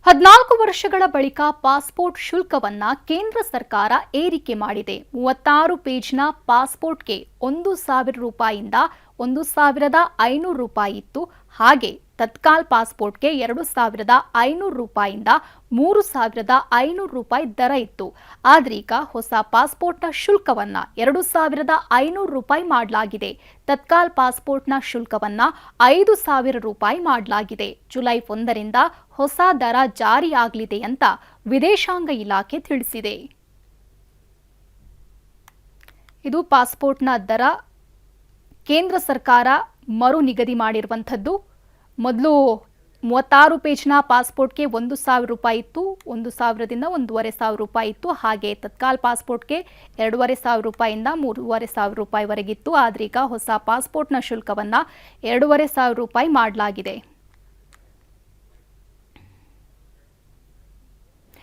14 ವರ್ಷಗಳ ಬಳಿಕ ಪಾಸ್ಪೋರ್ಟ್ ಶುಲ್ಕವನ್ನ ಕೇಂದ್ರ ಸರ್ಕಾರ ಏರಿಕೆ ಮಾಡಿದೆ. 36 ಪೇಜ್ನ ಪಾಸ್ಪೋರ್ಟ್ಗೆ 1,000 ರೂಪಾಯಿಯಿಂದ 1,500 ರೂಪಾಯಿ ಇತ್ತು. ಹಾಗೆ ತತ್ಕಾಲ್ ಪಾಸ್ಪೋರ್ಟ್ಗೆ 2,500 ರೂಪಾಯಿಯಿಂದ 3,500 ರೂಪಾಯಿ ದರ ಇತ್ತು. ಆದ್ರೀಗ ಹೊಸ ಪಾಸ್ಪೋರ್ಟ್ನ ಶುಲ್ಕವನ್ನ 2,500 ರೂಪಾಯಿ ಮಾಡಲಾಗಿದೆ. ತತ್ಕಾಲ್ ಪಾಸ್ಪೋರ್ಟ್ನ ಶುಲ್ಕವನ್ನ 5,000 ರೂಪಾಯಿ ಮಾಡಲಾಗಿದೆ. ಜುಲೈ 1ರಿಂದ ಹೊಸ ದರ ಜಾರಿಯಾಗಲಿದೆ ಅಂತ ವಿದೇಶಾಂಗ ಇಲಾಖೆ ತಿಳಿಸಿದೆ. ಇದು ಪಾಸ್ಪೋರ್ಟ್ನ ದರ ಕೇಂದ್ರ ಸರ್ಕಾರ ಮರು ನಿಗದಿ ಮಾಡಿರುವಂಥದ್ದು. ಮೊದಲು 36 ಪೇಜ್ನ ಪಾಸ್ಪೋರ್ಟ್ಗೆ 1,000 ರೂಪಾಯಿ ಇತ್ತು, 1,000ದಿಂದ 1,500 ರೂಪಾಯಿ ಇತ್ತು. ಹಾಗೆ ತತ್ಕಾಲ್ ಪಾಸ್ಪೋರ್ಟ್ಗೆ 2,500 ರೂಪಾಯಿಯಿಂದ 3,500 ರೂಪಾಯಿವರೆಗಿತ್ತು. ಆದ್ರೀಗ ಹೊಸ ಪಾಸ್ಪೋರ್ಟ್ನ ಶುಲ್ಕವನ್ನು 2,500 ರೂಪಾಯಿ ಮಾಡಲಾಗಿದೆ.